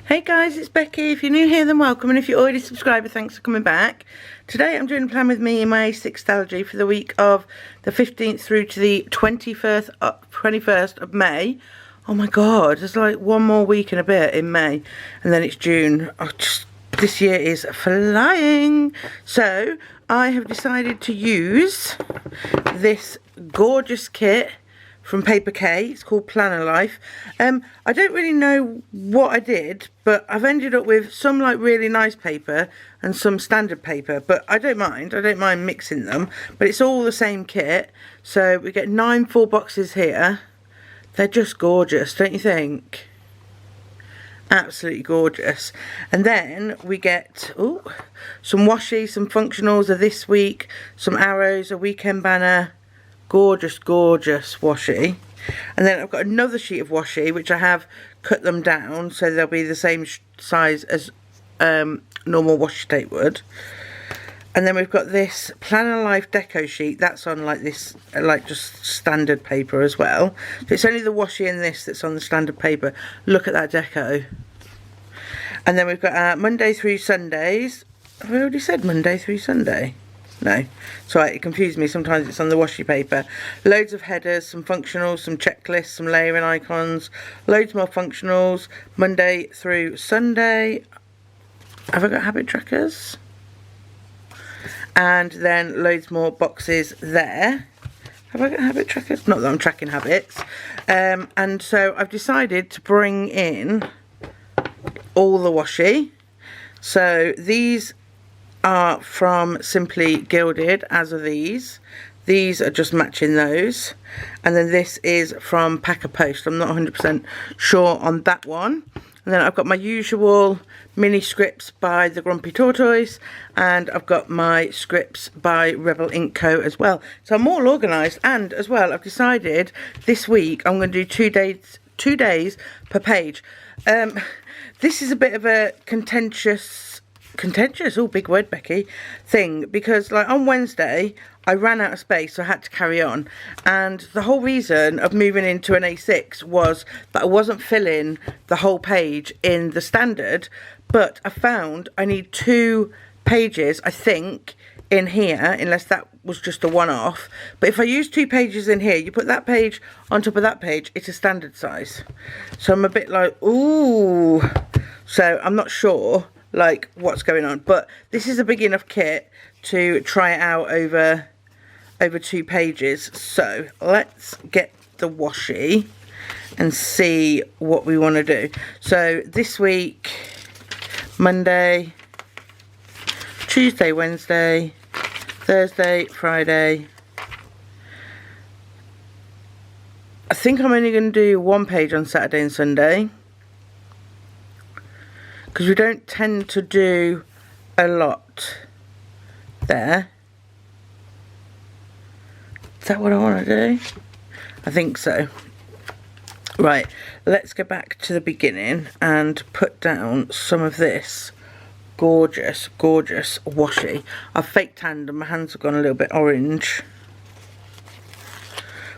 Hey guys, it's Becky. If you're new here, then welcome, and if you're already a subscriber, thanks for coming back. Today I'm doing a plan with me in my A6 Stalogy for the week of the 15th through to the 21st of May. Oh my god, there's like one more week and a bit in May, and then it's June. This year is flying. So I have decided to use this gorgeous kit from Paper K. It's called Planner Life. I don't really know what I did, but I've ended up with some like really nice paper and some standard paper, but I don't mind mixing them, but it's all the same kit. So we get 9 full boxes here. They're just gorgeous, don't you think? Absolutely gorgeous. And then we get some washi, some functionals of this week, some arrows, a weekend banner. Gorgeous washi. And then I've got another sheet of washi which I have cut them down so they'll be the same size as normal washi tape would. And then we've got this Planner Life deco sheet that's on like this, like just standard paper as well. So it's only the washi in this that's on the standard paper. Look at that deco. And then we've got Monday through Sundays. Have I already said Monday through Sunday? No, sorry, it confused me. Sometimes it's on the washi paper. Loads of headers, some functionals, some checklists, some layering icons, loads more functionals, Monday through Sunday. Have I got habit trackers? And then loads more boxes there. Have I got habit trackers? Not that I'm tracking habits. And so I've decided to bring in all the washi. So these are from Simply Gilded, as are these. These are just matching those. And then this is from Pack a Post. I'm not 100% sure on that one. And then I've got my usual mini scripts by the Grumpy Tortoise, and I've got my scripts by Rebel Ink Co as well. So I'm all organised, and as well I've decided this week I'm going to do 2 days per page. This is a bit of a contentious, oh big word Becky, thing, because like on Wednesday I ran out of space, so I had to carry on, and the whole reason of moving into an A6 was that I wasn't filling the whole page in the standard, but I found I need 2 pages I think in here, unless that was just a one-off. But if I use 2 pages in here, you put that page on top of that page, it's a standard size. So I'm a bit like, ooh, so I'm not sure like what's going on, but this is a big enough kit to try it out over 2 pages. So let's get the washi and see what we want to do. So this week, Monday, Tuesday, Wednesday, Thursday, Friday. I think I'm only going to do 1 page on Saturday and Sunday, because we don't tend to do a lot there. Is that what I want to do? I think so. Right, let's go back to the beginning and put down some of this gorgeous washi. I've fake tanned and my hands have gone a little bit orange,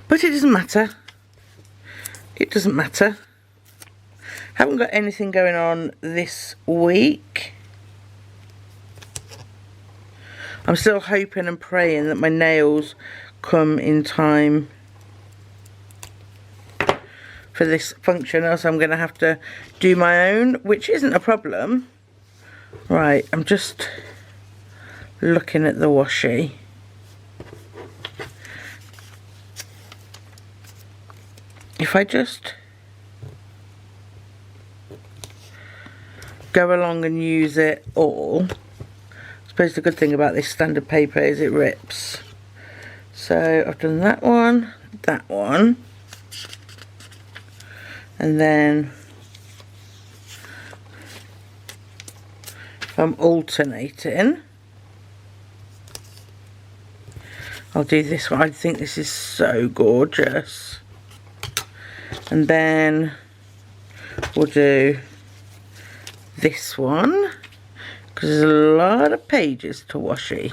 but it doesn't matter. It doesn't matter. Haven't got anything going on this week. I'm still hoping and praying that my nails come in time for this function, else I'm going to have to do my own, which isn't a problem. Right, I'm just looking at the washi. If I just go along and use it all. I suppose the good thing about this standard paper is it rips. So I've done that one, and then if I'm alternating, I'll do this one. I think this is so gorgeous. And then we'll do this one, because there's a lot of pages to washi.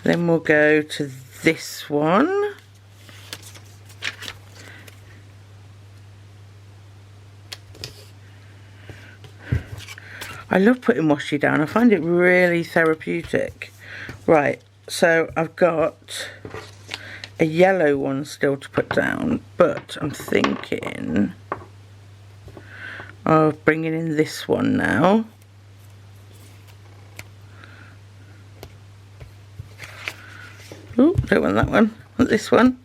Then we'll go to this one, I love putting washi down. I find it really therapeutic. Right, so I've got a yellow one still to put down, but I'm thinking of bringing in this one now. Oh, don't want that one. I want this one.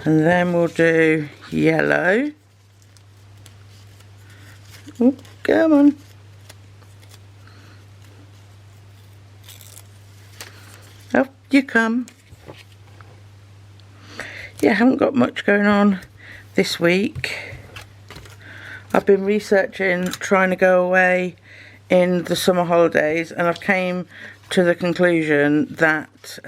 And then we'll do yellow. Oh, come on. Up you come. Yeah, I haven't got much going on this week. I've been researching, trying to go away in the summer holidays, and I've came to the conclusion that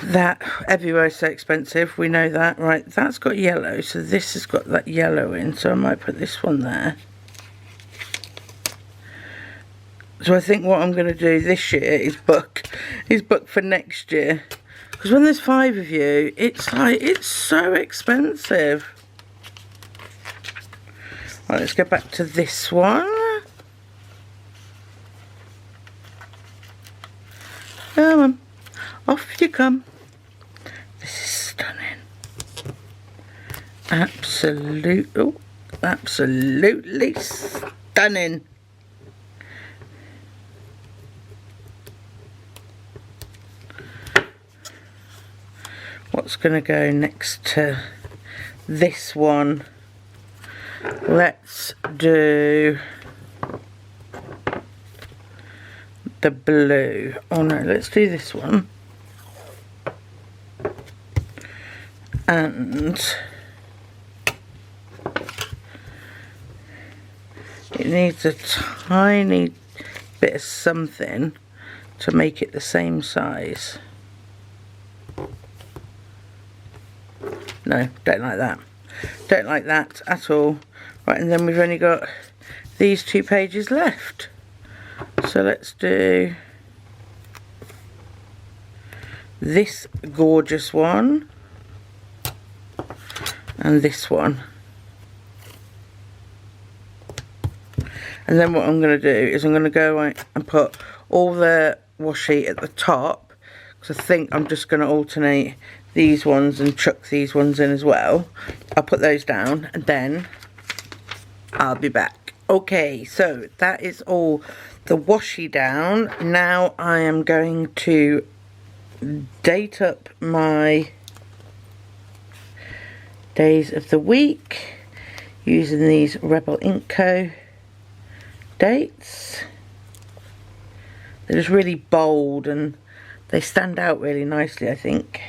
that everywhere is so expensive. We know that, right? That's got yellow, so this has got that yellow in, so I might put this one there. So I think what I'm going to do this year is book for next year, because when there's 5 of you, it's like, it's so expensive. Right, let's go back to this one. Come on, off you come. This is stunning. Absolutely stunning. What's going to go next to this one? Let's do the blue. Oh no, let's do this one. And it needs a tiny bit of something to make it the same size. No, don't like that. Don't like that at all. Right, and then we've only got these 2 pages left. So let's do this gorgeous one and this one. And then what I'm going to do is I'm going to go and put all the washi at the top, because I think I'm just going to alternate these ones and chuck these ones in as well. I'll put those down and then I'll be back. Okay, so that is all the washi down. Now I am going to date up my days of the week using these Rebel Ink Co. dates. They're just really bold and they stand out really nicely, I think.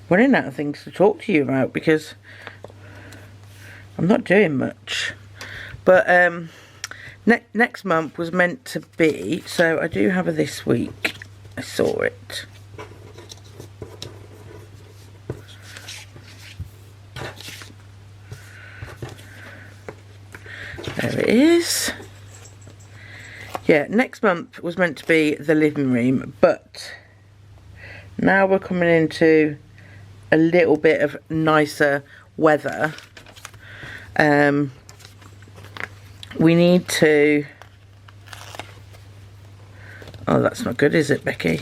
Running out of things to talk to you about because I'm not doing much. But next month was meant to be, so I do have a this week. I saw it. There it is. Yeah, next month was meant to be the living room, but now we're coming into a little bit of nicer weather. We need to... Oh, that's not good, is it, Becky?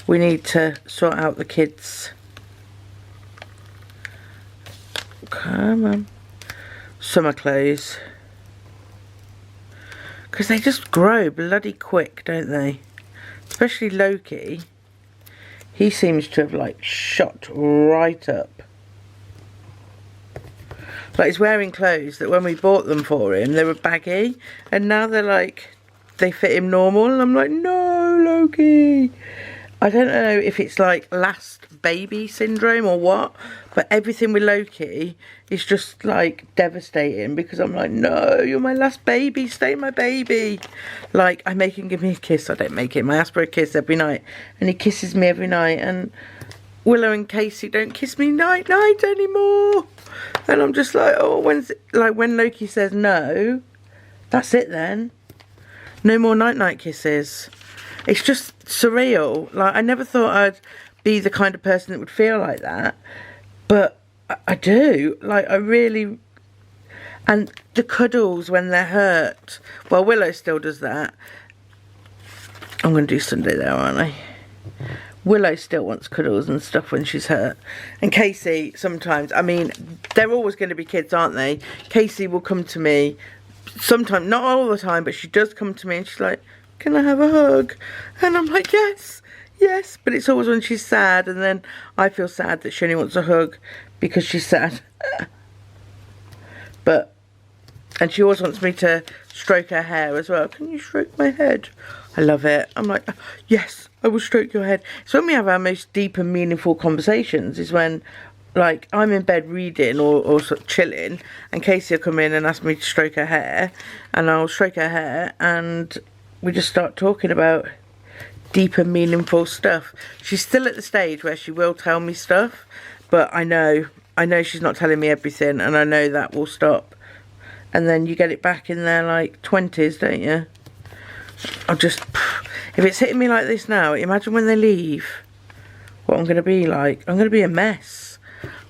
We need to sort out the kids. Come on. Summer clothes. Because they just grow bloody quick, don't they? Especially Loki. He seems to have like shot right up. Like he's wearing clothes that when we bought them for him, they were baggy. And now they're like, they fit him normal. And I'm like, no, Loki. I don't know if it's like last baby syndrome or what. But everything with Loki is just like devastating. Because I'm like, no, you're my last baby. Stay my baby. Like I make him give me a kiss. I don't make him. I ask for a kiss every night. And he kisses me every night. And Willow and Casey don't kiss me night anymore. And I'm just like, oh, when Loki says no, that's it then. No more night-night kisses. It's just surreal. Like, I never thought I'd be the kind of person that would feel like that. But I do. Like, I really... And the cuddles when they're hurt. Well, Willow still does that. I'm going to do Sunday there, aren't I? Willow still wants cuddles and stuff when she's hurt. And Casey, sometimes, I mean, they're always going to be kids, aren't they? Casey will come to me, sometimes, not all the time, but she does come to me and she's like, can I have a hug? And I'm like, yes, yes. But it's always when she's sad, and then I feel sad that she only wants a hug because she's sad. And she always wants me to stroke her hair as well. Can you stroke my head? I love it. I'm like, yes, I will stroke your head. So when we have our most deep and meaningful conversations is when, like, I'm in bed reading or sort of chilling, and Casey will come in and ask me to stroke her hair, and I'll stroke her hair, and we just start talking about deep and meaningful stuff. She's still at the stage where she will tell me stuff, but I know she's not telling me everything, and I know that will stop. And then you get it back in their, like, 20s, don't you? I'll just... If it's hitting me like this now, imagine when they leave, what I'm going to be like. I'm going to be a mess.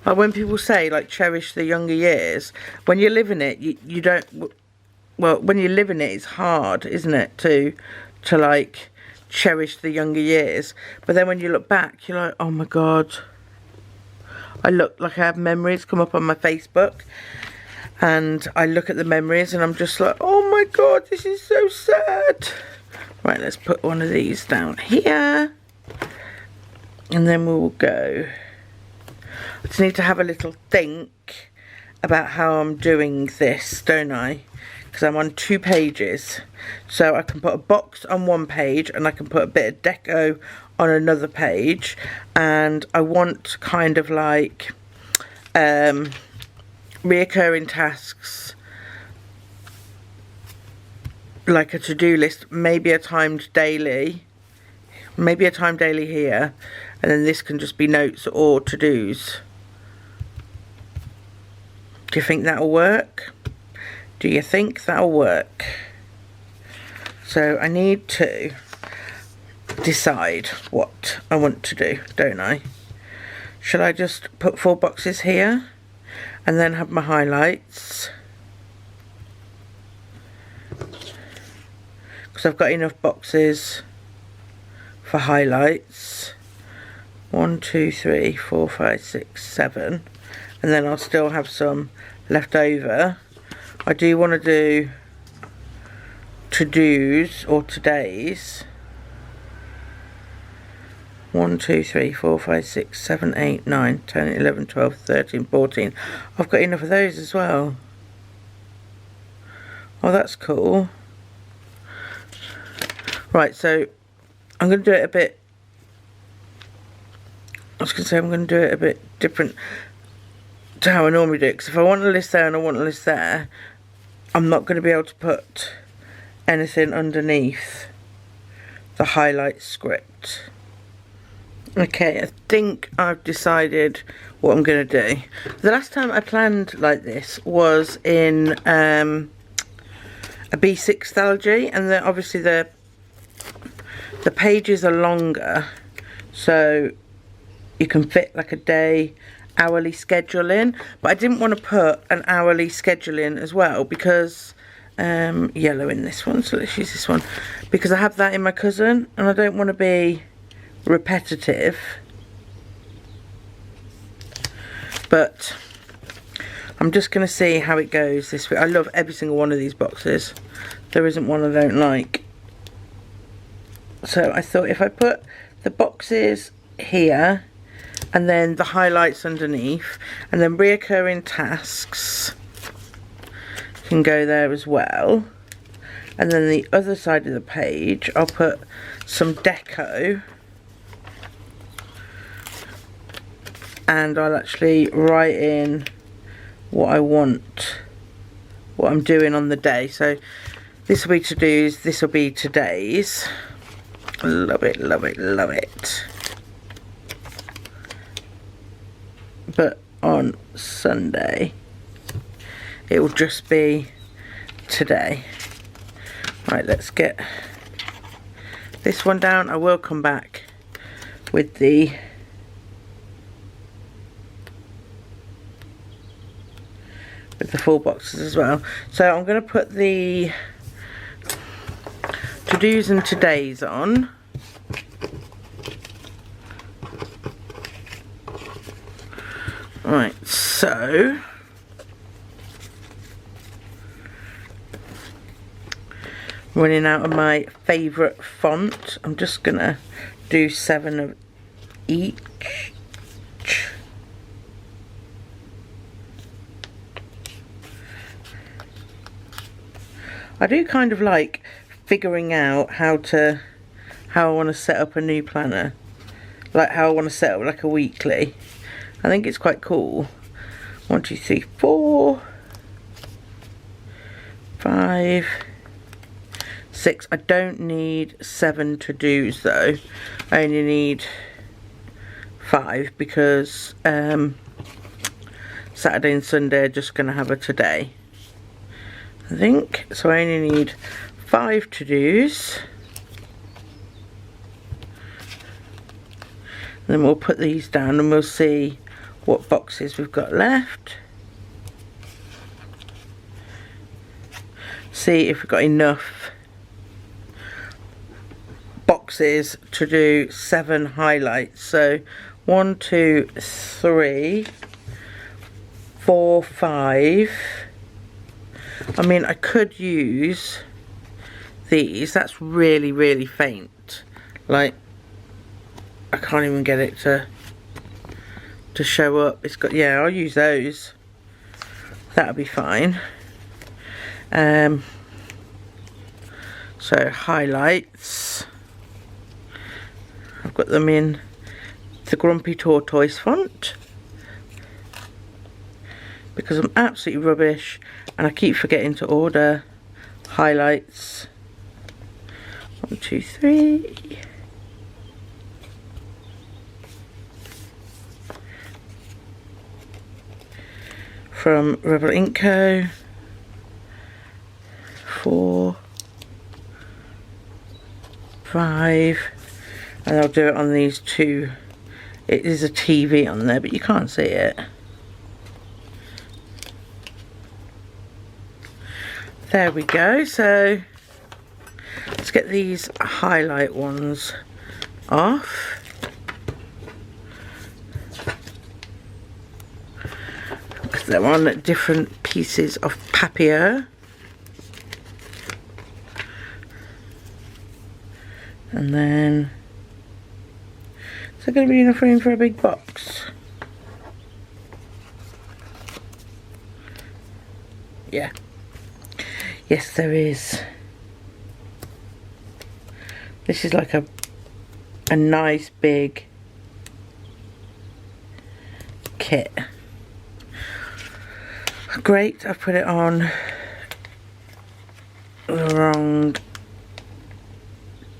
Like, when people say, like, cherish the younger years, when you're living it, you don't... Well, when you're living it, it's hard, isn't it, to like, cherish the younger years. But then when you look back, you're like, oh, my God. I look like I have memories come up on my Facebook. And I look at the memories and I'm just like, oh my God, this is so sad. Right, let's put one of these down here. And then we will go. I just need to have a little think about how I'm doing this, don't I? Because I'm on 2 pages. So I can put a box on one page and I can put a bit of deco on another page. And I want kind of like... reoccurring tasks, like a to-do list, maybe a timed daily here, and then this can just be notes or to-dos. Do you think that'll work? Do you think that'll work? So I need to decide what I want to do, don't I? Shall I just put 4 boxes here? And then have my highlights, because I've got enough boxes for highlights. 1, 2, 3, 4, 5, 6, 7, and then I'll still have some left over. I do want to do to-dos or todays. 1, 2, 3, 4, 5, 6, 7, 8, 9, 10, 11, 12, 13, 14. I've got enough of those as well. Oh, that's cool. Right, so I'm going to do it a bit... I was going to say I'm going to do it a bit different to how I normally do it. Because if I want a list there and I want a list there, I'm not going to be able to put anything underneath the highlight script. Okay, I think I've decided what I'm going to do. The last time I planned like this was in a B6 Stalogy, and obviously the pages are longer, so you can fit like a day hourly schedule in. But I didn't want to put an hourly schedule in as well because yellow in this one, so let's use this one, because I have that in my cousin and I don't want to be repetitive. But I'm just going to see how it goes this week. I love every single one of these boxes. There isn't one I don't like. So I thought if I put the boxes here and then the highlights underneath, and then reoccurring tasks can go there as well, and then the other side of the page I'll put some deco, and I'll actually write in what I want, what I'm doing on the day. So this will be to-dos, this will be today's. Love it, love it, love it. But on Sunday it will just be today. Right, let's get this one down. I will come back with the full boxes as well. So I'm going to put the to-dos and todays on. Right, so running out of my favourite font. I'm just gonna do 7 of each. I do kind of like figuring out how I want to set up a new planner, like how I want to set up like a weekly. I think it's quite cool. 1, 2, 3, 4, 5, 6. I don't need 7 to-dos though. I only need 5 because Saturday and Sunday are just going to have a today, I think. So I only need 5 to-dos. Then we'll put these down and we'll see what boxes we've got left. See if we've got enough boxes to do 7 highlights. So 1, 2, 3, 4, 5. I mean, I could use these. That's really, really faint. Like, I can't even get it to show up. It's got, yeah, I'll use those. That'll be fine. So highlights, I've got them in the Grumpy Tortoise font because I'm absolutely rubbish and I keep forgetting to order highlights. 1, 2, 3. From Referral Link Co. 4, 5, and I'll do it on these 2. It is a TV on there, but you can't see it. There we go. So let's get these highlight ones off. Because they're on different pieces of papier. And then, is there going to be enough room for a big box? Yeah. Yes, there is. This is like a nice big kit. Great, I've put it on the wrong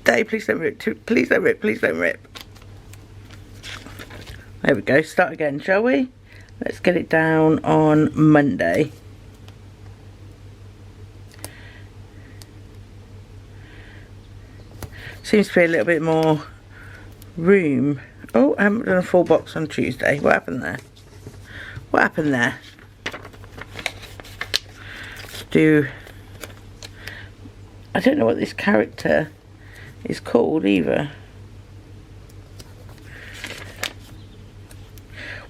day. Please don't rip, please don't rip, please don't rip. There we go, start again, shall we? Let's get it down on Monday. Seems to be a little bit more room. Oh, I haven't done a full box on Tuesday. What happened there? What happened there? Let's do, I don't know what this character is called either.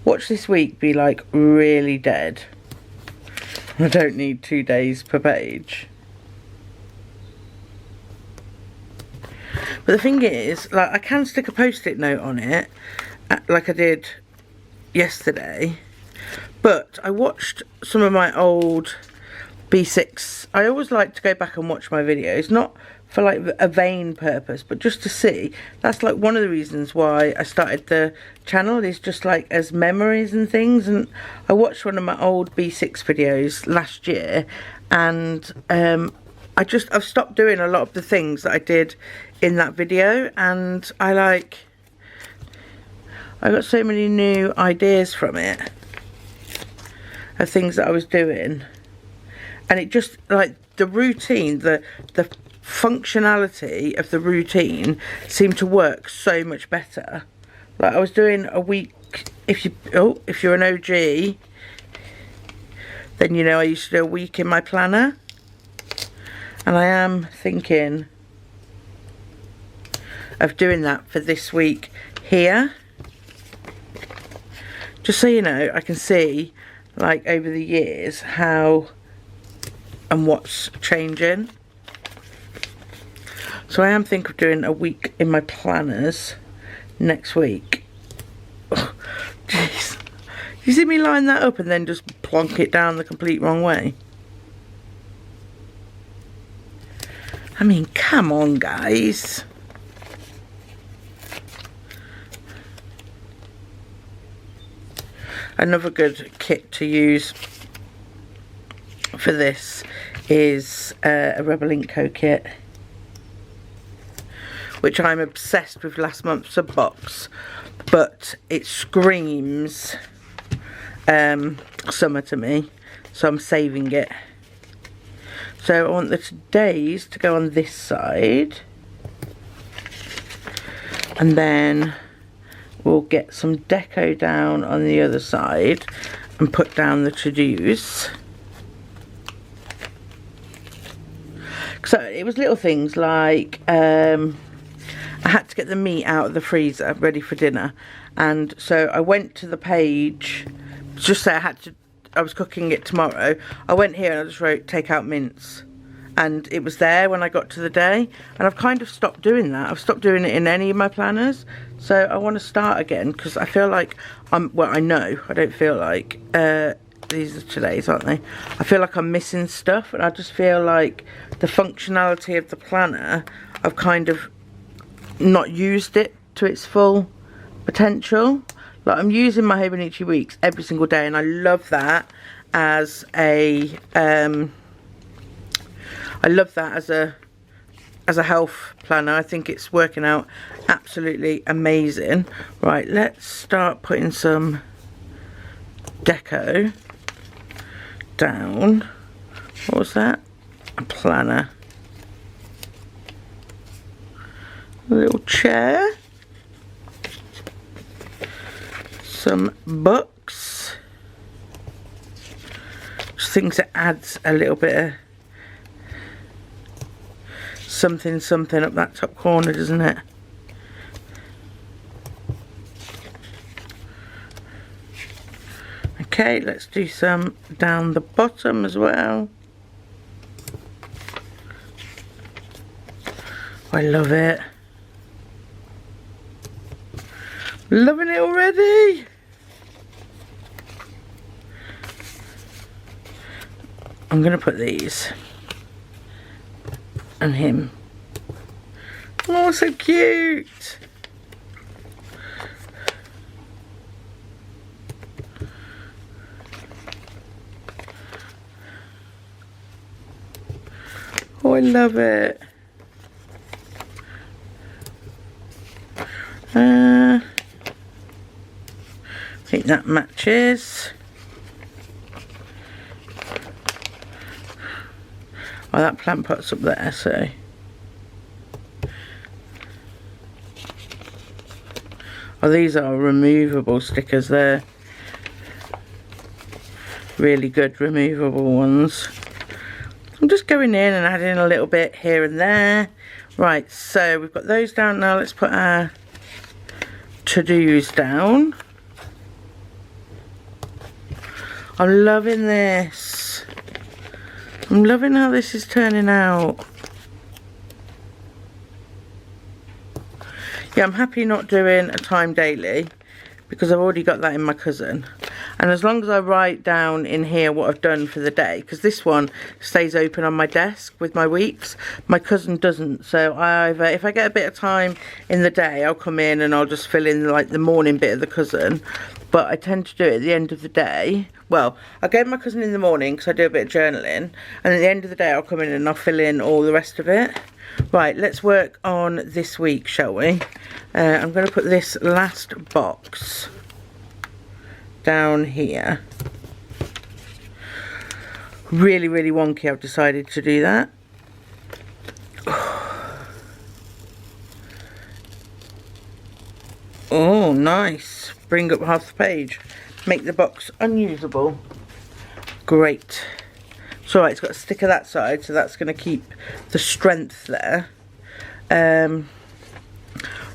Watch this week be like really dead. I don't need 2 days per page. But the thing is, like, I can stick a post-it note on it, like I did yesterday. But I watched some of my old B6. I always like to go back and watch my videos, not for like a vain purpose, but just to see. That's like one of the reasons why I started the channel, is just like as memories and things. And I watched one of my old B6 videos last year, and I've stopped doing a lot of the things that I did in that video, and I got so many new ideas from it of things that I was doing. And it just, like, the routine, the functionality of the routine seemed to work so much better. Like I was doing a week, if you're an OG, then you know I used to do a week in my planner. And I am thinking of doing that for this week here. Just so you know, I can see like over the years how and what's changing. So I am thinking of doing a week in my planners next week. Oh, jeez. You see me line that up and then just plonk it down the complete wrong way? I mean, come on, guys. Another good kit to use for this is a Referral Link kit, which I'm obsessed with last month's box, but it screams summer to me, so I'm saving it. So I want the today's to go on this side, and then we'll get some deco down on the other side and put down the to-dos. So it was little things like I had to get the meat out of the freezer ready for dinner, and so I went to the page, just say I was cooking it tomorrow. I went here and I just wrote take out mince, and it was there when I got to the day, and I've kind of stopped doing that. I've stopped doing it in any of my planners, so I want to start again because I feel like well, I know I don't feel like these are today's, aren't they? I feel like I'm missing stuff, and I just feel like the functionality of the planner, I've kind of not used it to its full potential. Like I'm using my Hobonichi Weeks every single day, and I love that as a as a health planner. I think it's working out absolutely amazing. Right, let's start putting some deco down. What was that? A planner. A little chair. Some books. Just things that adds a little bit of something up that top corner, doesn't it? Okay, let's do some down the bottom as well. I love it. Loving it already. I'm gonna put these and him. Oh, so cute. Oh, I love it. I think that matches. Oh, that plant pot's up there, so. Oh, these are removable stickers. They're really good removable ones. I'm just going in and adding a little bit here and there. Right, so we've got those down now. Let's put our to-dos down. I'm loving this. I'm loving how this is turning out. Yeah, I'm happy not doing a time daily because I've already got that in my cousin. And as long as I write down in here what I've done for the day, because this one stays open on my desk with my weeks, my cousin doesn't. So I either, if I get a bit of time in the day, I'll come in and I'll just fill in like the morning bit of the cousin. But I tend to do it at the end of the day. Well, I go to my cousin in the morning because I do a bit of journaling, and at the end of the day I'll come in and I'll fill in all the rest of it. Right, let's work on this week, shall we? I'm going to put this last box down here. Really, really wonky, I've decided to do that. nice. Bring up half the page. Make the box unusable. Great. So it's got a sticker that side, so that's going to keep the strength there.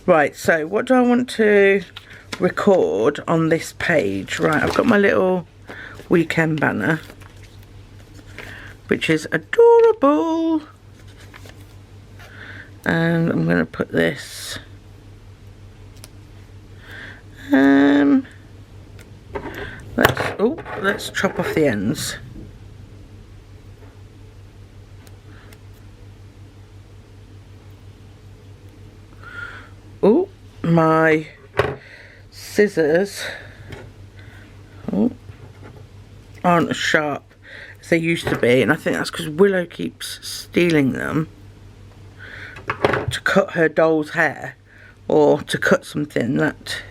Right, so what do I want to record on this page? Right, I've got my little weekend banner, which is adorable. And I'm going to put this... let's chop off the ends. Oh, my scissors aren't as sharp as they used to be, and I think that's because Willow keeps stealing them to cut her doll's hair or to cut something that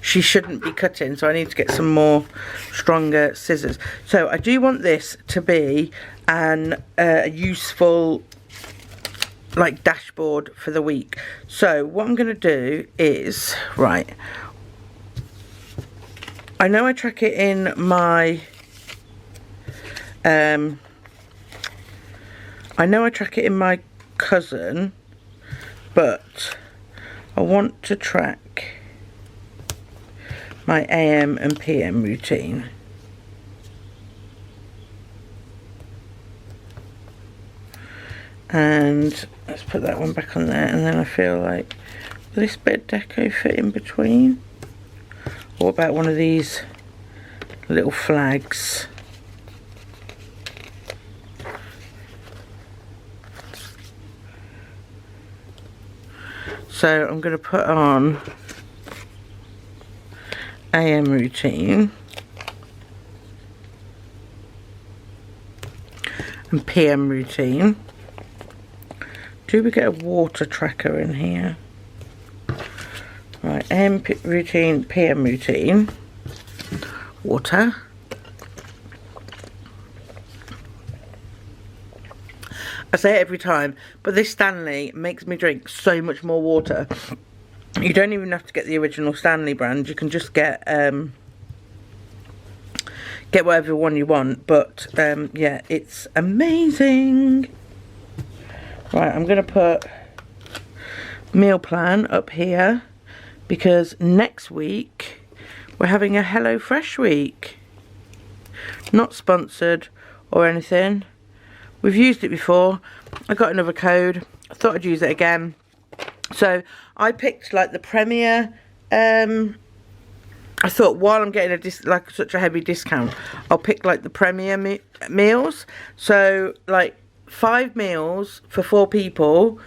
she shouldn't be cutting, so I need to get some more stronger scissors. So I do want this to be an useful like dashboard for the week. So what I'm going to do is, right, I know I track it in my cousin, but I want to track my AM and PM routine. And let's put that one back on there, and then I feel like, will this bed deco fit in between? What about one of these little flags? So I'm going to put on AM routine and PM routine. Do we get a water tracker in here? Right, AM routine, PM routine, water. I say it every time, but this Stanley makes me drink so much more water. You don't even have to get the original Stanley brand. You can just get whatever one you want. But yeah, it's amazing. Right, I'm going to put meal plan up here because next week we're having a HelloFresh week. Not sponsored or anything. We've used it before. I got another code. I thought I'd use it again. So I picked like the Premier. I thought while I'm getting like such a heavy discount, I'll pick like the Premier meals. So like 5 meals for 4 people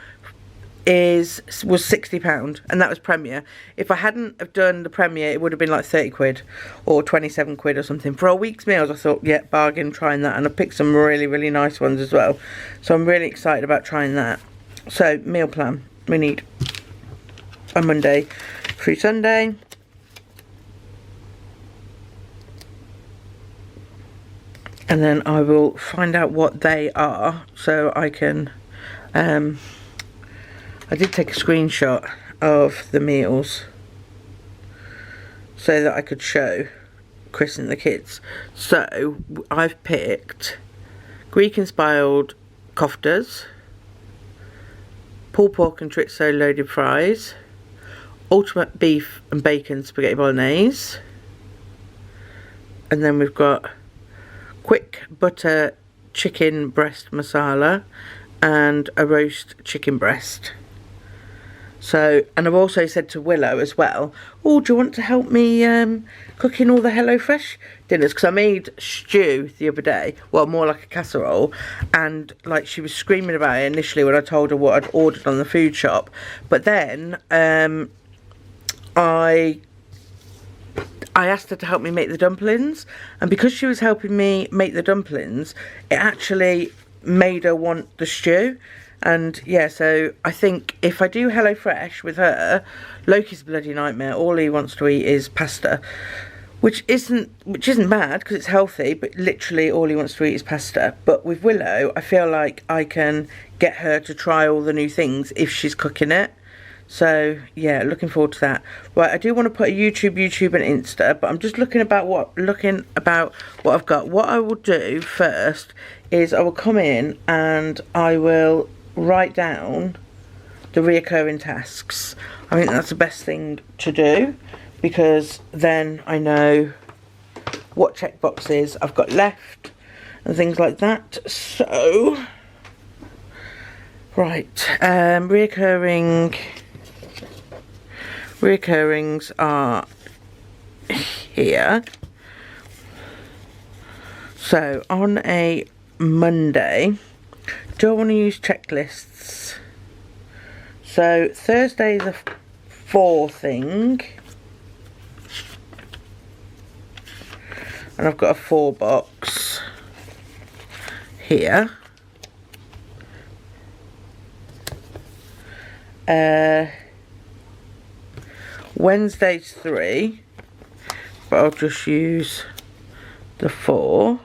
was £60, and that was Premier. If I hadn't have done the Premier, it would have been like 30 quid or 27 quid or something. For a week's meals, I thought, yeah, bargain, trying that. And I picked some really, really nice ones as well. So I'm really excited about trying that. So, meal plan. We need a Monday through Sunday. And then I will find out what they are so I can... I did take a screenshot of the meals so that I could show Chris and the kids. So I've picked Greek-inspired koftas, pulled pork and chorizo loaded fries, ultimate beef and bacon spaghetti bolognese, and then we've got quick butter chicken breast masala and a roast chicken breast. So, and I've also said to Willow as well, oh, do you want to help me cooking all the HelloFresh dinners? Because I made stew the other day, well, more like a casserole, and like she was screaming about it initially when I told her what I'd ordered on the food shop. But then I asked her to help me make the dumplings, and because she was helping me make the dumplings, it actually made her want the stew. And yeah, so I think if I do HelloFresh with her, Loki's a bloody nightmare. All he wants to eat is pasta, which isn't bad because it's healthy, but literally all he wants to eat is pasta. But with Willow, I feel like I can get her to try all the new things if she's cooking it. So yeah, looking forward to that. Right, I do want to put a YouTube and Insta, but I'm just looking about what I've got. What I will do first is I will come in and I will write down the reoccurring tasks. I think that's the best thing to do, because then I know what checkboxes I've got left and things like that. So right, reoccurrings are here. So on a Monday, do I want to use checklists? So Thursday is a 4 thing, and I've got a 4 box here. Wednesday's 3, but I'll just use the 4.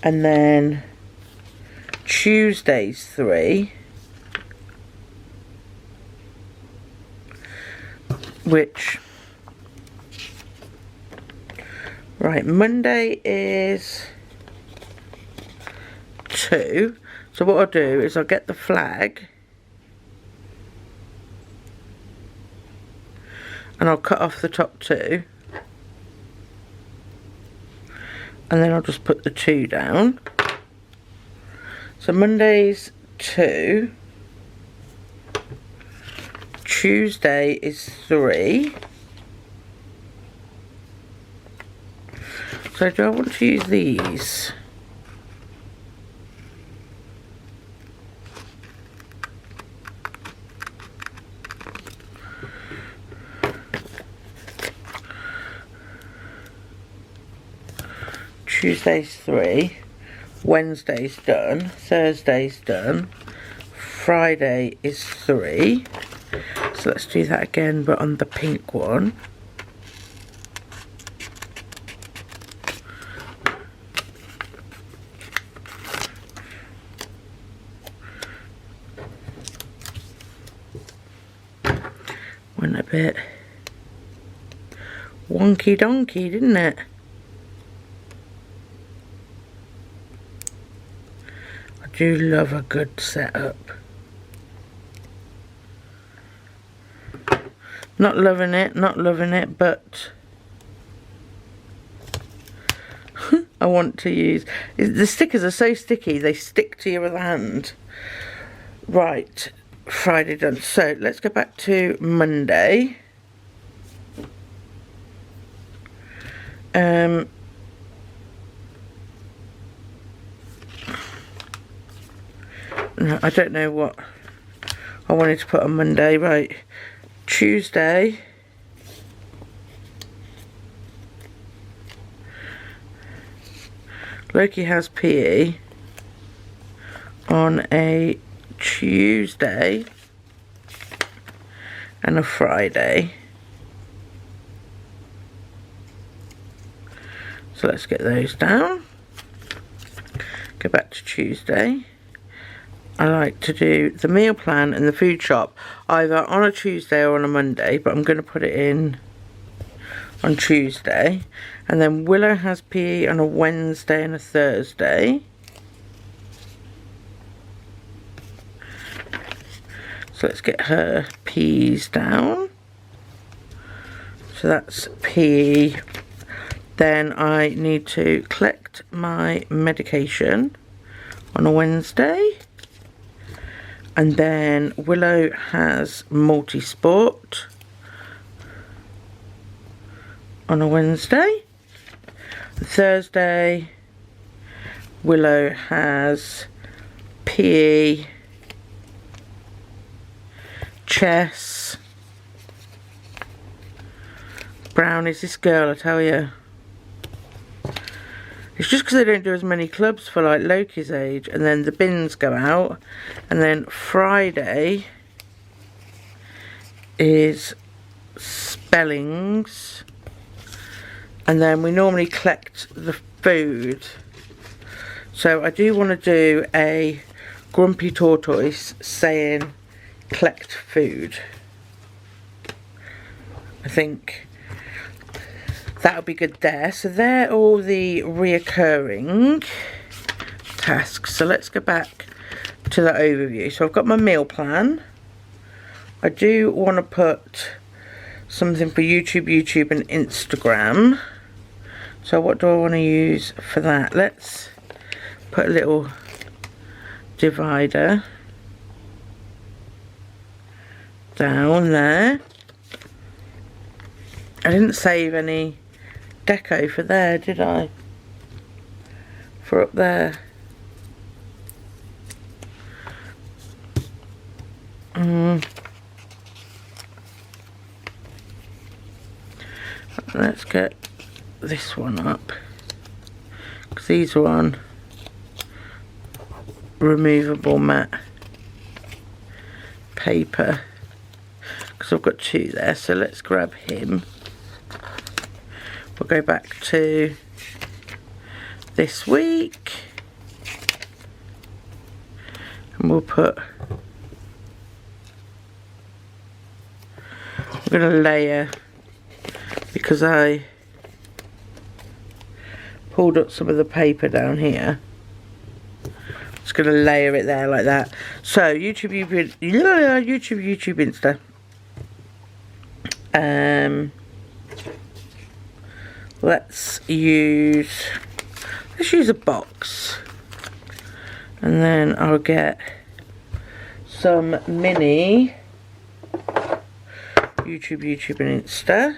And then Tuesday's 3, which, right, Monday is 2. So what I'll do is I'll get the flag and I'll cut off the top 2, and then I'll just put the 2 down. So Monday's 2, Tuesday is 3. So do I want to use these? Tuesday's 3, Wednesday's done, Thursday's done, Friday is 3. So let's do that again, but on the pink one. Went a bit wonky donkey, didn't it? I do love a good setup. Not loving it, but I want to use... The stickers are so sticky, they stick to your other hand. Right, Friday done. So let's go back to Monday. No, I don't know what I wanted to put on Monday. Right, Tuesday, Loki has PE on a Tuesday and a Friday. So let's get those down. Go back to Tuesday. I like to do the meal plan and the food shop either on a Tuesday or on a Monday, but I'm going to put it in on Tuesday. And then Willow has PE on a Wednesday and a Thursday. So let's get her P's down. So that's PE. Then I need to collect my medication on a Wednesday. And then Willow has multi-sport on a Wednesday. Thursday, Willow has PE, chess. Brown is this girl, I tell you. It's just because they don't do as many clubs for like Loki's age, and then the bins go out, and then Friday is spellings, and then we normally collect the food. So I do want to do a Grumpy Tortoise saying collect food. I think that would be good there. So they're all the reoccurring tasks. So let's go back to the overview. So I've got my meal plan. I do want to put something for YouTube and Instagram. So what do I want to use for that? Let's put a little divider down there. I didn't save any deco for there, did I? For up there. Let's get this one up, because these are on removable matte paper, because I've got two there. So let's grab him. We'll go back to this week and we'll put, I'm going to layer, because I pulled up some of the paper down here. Just going to layer it there like that. So YouTube, Insta. Let's use a box, and then I'll get some mini YouTube and Insta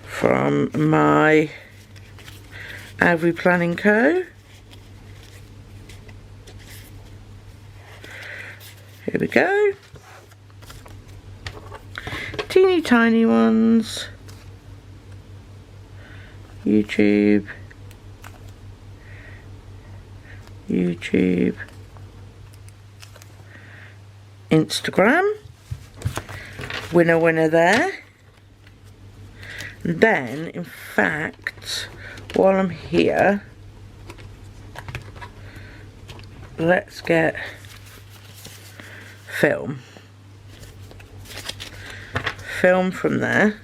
from my Avery Planning Co. Here we go. Teeny tiny ones. YouTube, Instagram, winner there. And then, in fact, while I'm here, let's get film from there.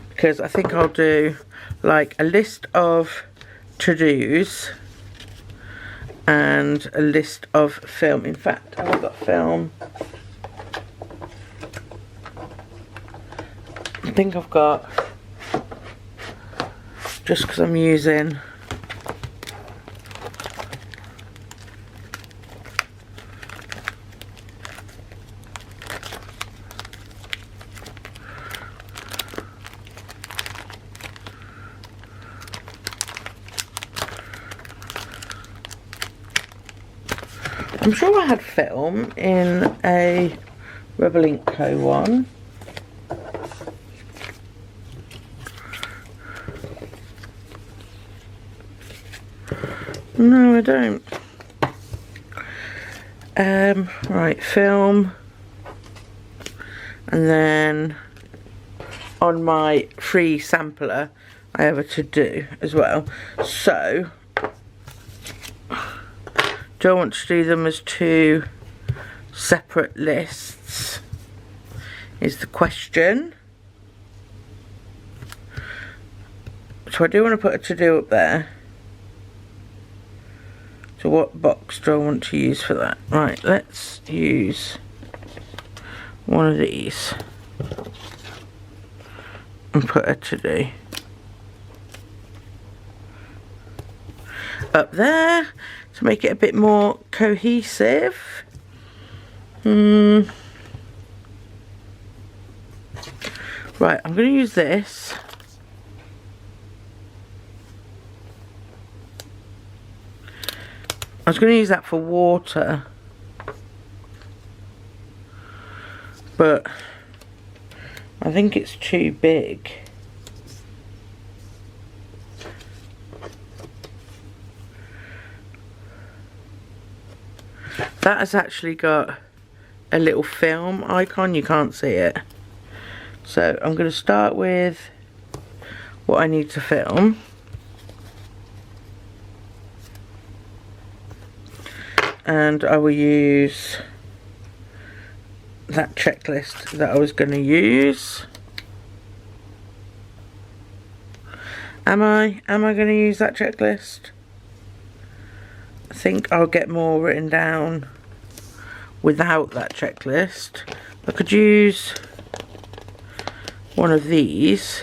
Because I think I'll do like a list of to-dos and a list of film. In fact, I've got film. I think I've got, just because I'm using I'm sure I had film in a Referral Link Co one. No, I don't. Right, film. And then on my free sampler, I have a to-do as well. So, do I want to do them as two separate lists? Is the question. So I do want to put a to-do up there. So what box do I want to use for that? Right, let's use one of these and put a to-do up there to make it a bit more cohesive. Right, I'm going to use this. I was going to use that for water, but I think it's too big. That has actually got a little film icon, you can't see it. So I'm going to start with what I need to film. and I will use that checklist that I was going to use. Am I going to use that checklist? I think I'll get more written down without that checklist. I could use one of these.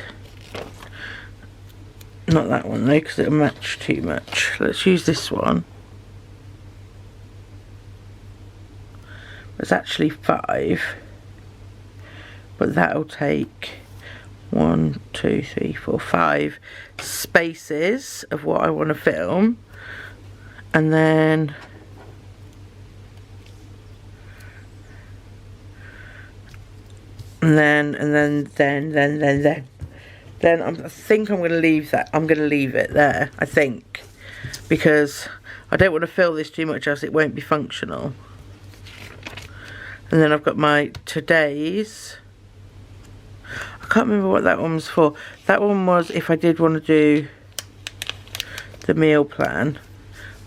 Not that one though, because it'll match too much. Let's use this one. It's actually 5, but that'll take 1, 2, 3, 4, 5 spaces of what I want to film, and then then I think I'm going to leave that. I'm going to leave it there, I think, because I don't want to fill this too much else it won't be functional. And then I've got my today's. I can't remember what that one was for. That one was if I did want to do the meal plan,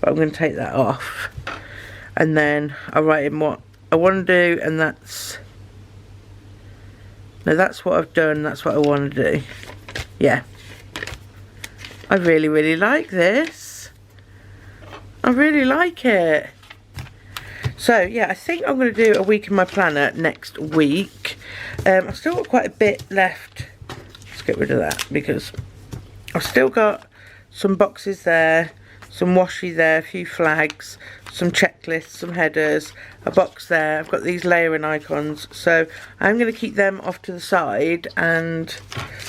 but I'm going to take that off. And then I'll write in what I want to do, and that's what I've done, that's what I want to do. Yeah. I really like this. I really like it. So yeah, I think I'm going to do a week in my planner next week. I've still got quite a bit left. Let's get rid of that, because I've still got some boxes there, some washi there, a few flags, some checklists, some headers, a box there. I've got these layering icons, so I'm going to keep them off to the side, and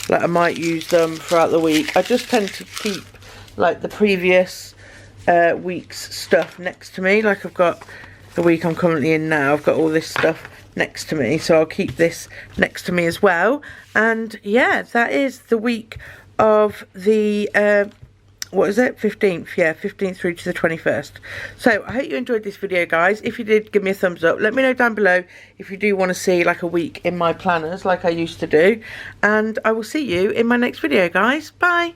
like I might use them throughout the week. I just tend to keep like the previous week's stuff next to me. Like I've got the week I'm currently in now, I've got all this stuff next to me, so I'll keep this next to me as well. And yeah, that is the week of the what is it, 15th? Yeah, 15th through to the 21st. So I hope you enjoyed this video, guys. If you did, give me a thumbs up. Let me know down below if you do want to see like a week in my planners like I used to do, and I will see you in my next video, guys. Bye.